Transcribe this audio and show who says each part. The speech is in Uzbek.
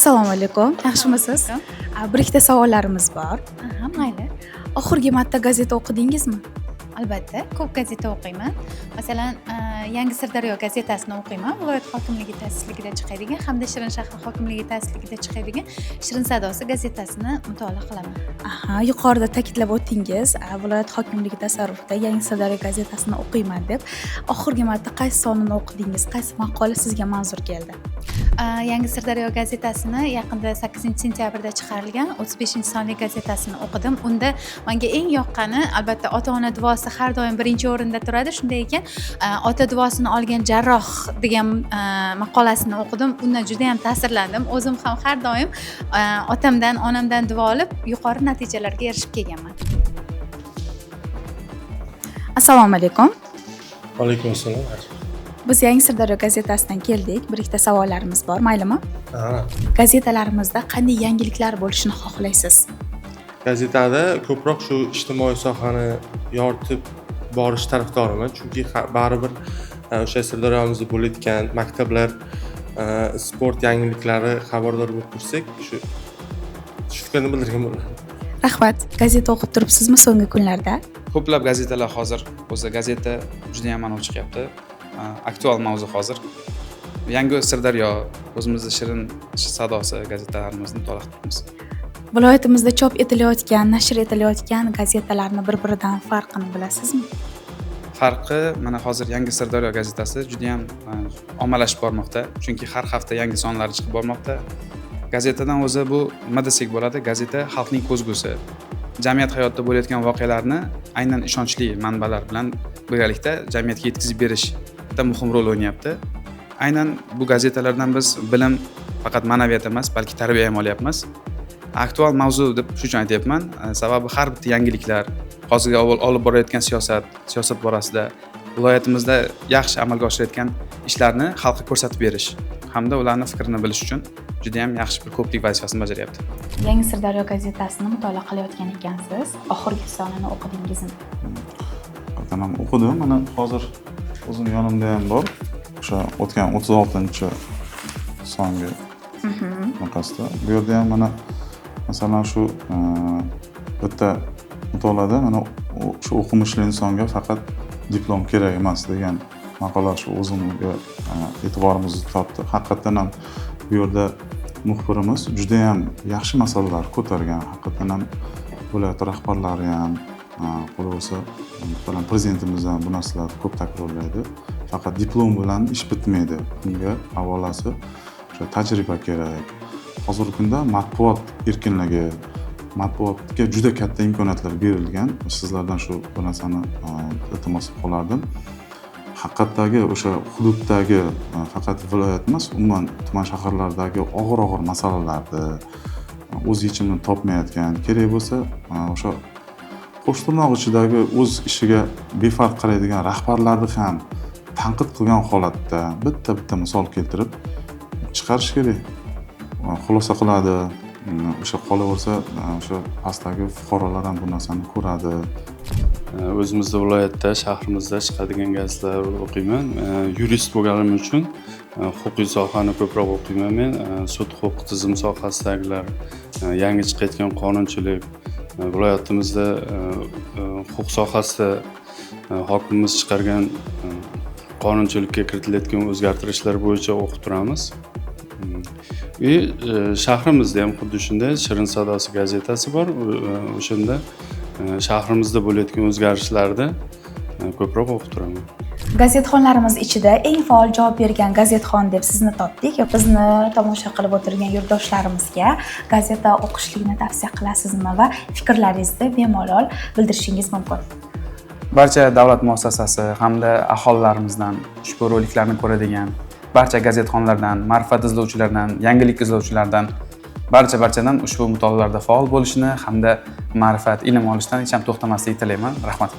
Speaker 1: Assalomu alaykum. Yaxshimisiz? Bir ikkita savollarimiz bor.
Speaker 2: Aha, mayli.
Speaker 1: Oxirgi marta gazeta o'qidingizmi?
Speaker 2: Albatta, ko'p gazeta o'qiyman. Masalan, Yangi Sirdaryo gazetasini o'qiyman. Viloyat hokimligi ta'sisligida chiqadigan hamda Shirin shahar hokimligi ta'sisligida chiqadigan Shirin sadosi gazetasini mutolaa qilaman.
Speaker 1: Aha, yuqorida ta'kidlab o'tdingiz, viloyat hokimligi tasarrufida Yangi Sirdaryo gazetasini o'qiyman deb. Oxirgi marta qaysi sonini o'qidingiz? Qaysi maqola sizga manzur keldi?
Speaker 2: Yangi Sirdaryo gazetasini yaqinda 8-sentyabrda chiqarilgan 35-sonli gazetasini o'qidim. Unda menga eng yoqqani albatta ota-ona duosi har doim birinchi o'rinda turadi. Shunday ekan, ota duosini olgan jarroh degan maqolasini o'qidim. Undan juda ham ta'sirlandim. O'zim ham har doim otamdan, onamdan duo olib, yuqori natijalarga erishib kelganman.
Speaker 1: Assalomu alaykum.
Speaker 3: Va alaykum assalom.
Speaker 1: Biz Yangi Sirdaryo gazetasidan keldik. Bir ikkita savollarimiz bor, maylimi? Gazetalarimizda qanday yangiliklar bo'lishini xohlaysiz?
Speaker 3: Gazetada ko'proq shu ijtimoiy sohani yoritib borish tarafdoriman, chunki baribir o'sha Sirdaryomizda bo'layotgan maktablar, sport yangiliklari xabardor bo'lib tursak, shu fikrni bildirgan bo'laman.
Speaker 1: Rahmat. Gazeta o'qib turibsizmi so'nggi kunlarda?
Speaker 4: Ko'plab gazetalar hozir, o'zi gazeta juda ham mana chiqyapti. Aktual mavzu hozir. Yangi Sirdaryo, o'zimizning Shirin sadosi gazetalarimizni mutolaa qilamiz.
Speaker 1: Viloyatimizda chop etilayotgan, nashr etilayotgan gazetalarning bir-biridan farqini bilasizmi?
Speaker 4: Farqi mana hozir Yangi Sirdaryo gazetasi juda ham ommalashib bormoqda, chunki har hafta yangi sonlari chiqib bormoqda. Gazetadan o'zi bu nima desak bo'ladi? Gazeta xalqning ko'zgusi. Jamiyat hayotida bo'layotgan voqealarni aynan ishonchli manbalar bilan birgalikda jamiyatga yetkazib berishda muhim rol o'ynayapti. Aynan bu gazetalardan biz bilim faqat ma'naviyat emas, balki tarbiya ham olyapmiz. Aktual mavzu deb shu uchun aytyapman, sababi har bitta yangiliklar, hozirgi olib borayotgan siyosat borasida viloyatimizda yaxshi amalga oshirayotgan ishlarni xalqqa ko'rsatib berish hamda ularning fikrini bilish uchun juda ham yaxshi bir ko'plik vazifasini bajaryapti.
Speaker 1: Yangi Sirdaryo gazetasini mutolaa qilayotgan ekansiz. Oxirgi sonini o'qidingizmi?
Speaker 5: Qat'an ham o'qidim. Mana hozir o'zim yonimda ham bor. O'sha o'tgan 36-songi maqosda. Bu yerda ham mana masalan shu bitta mutolaada mana shu o'qimishli insonga faqat diplom kerak emas degan maqola shu o'zimga e'tiborimizni tortdi. Haqiqatan ham bu yerda muxbirimiz juda ham yaxshi masalalar ko'targan. Haqiqatan ham viloyat rahbarlari ham, xulosa bilan prezidentimiz ham bu narsalarni ko'p takrorlaydi. Faqat diplom bilan ish bitmaydi. Bunga avolasi o'sha tajriba kerak. Hozirgi kunda matbuot erkinligi, matbuotga juda katta imkoniyatlar berilgan. Sizlardan shu bir narsani iltimos qilardim. Haqiqatdagi o'sha hududdagi faqat viloyat emas, umuman tuman shaharlardagi og'ir masalalarni o'z yechimini topmayotgan, kerak bo'lsa o'sha qo'sh tirnoq ichidagi o'z ishiga befarq qaraydigan rahbarlarni ham tanqid qilgan holatda bitta misol keltirib chiqarish kerak. Xulosa qiladi. O'sha qolaversa, o'sha pastdagi fuqarolar ham bu narsani ko'radi.
Speaker 6: O'zimizda viloyatda, shahrimizda chiqadigan gazetalar o'qiyman. Yurist bo'lganim uchun huquqiy sohani ko'proq o'qiyman men. Sud huquq tizim sohasidagilar, yangi chiqayotgan qonunchilik, viloyatimizda huquq sohasida hokimimiz chiqargan qonunchilikka kiritilayotgan o'zgartirishlar bo'yicha o'qib turamiz. Shahrimizda ham xuddi shunday Shirin sadosi gazetasi bor. O'shanda shahrimizda bo'layotgan o'zgarishlarni ko'proq o'qib turaman.
Speaker 1: Gazetxonlarimiz ichida eng faol javob bergan gazetxon deb sizni topdik. Bizni tomosha qilib o'tirgan yurtdoshlarimizga gazeta o'qishlikni tavsiya qilasizmi va fikrlaringizni bemalol bildirishingiz mumkin.
Speaker 4: Barcha davlat muassasasi hamda aholalarimizdan ushbu roliklarni ko'radigan barcha gazetxonlardan, ma'rifat izlovchilardan, yangilik izlovchilardan barchadan ushbu mutolaalarda faol bo'lishini hamda ma'rifat, ilm olishdan hech ham to'xtamaslikni tilayman. Rahmat.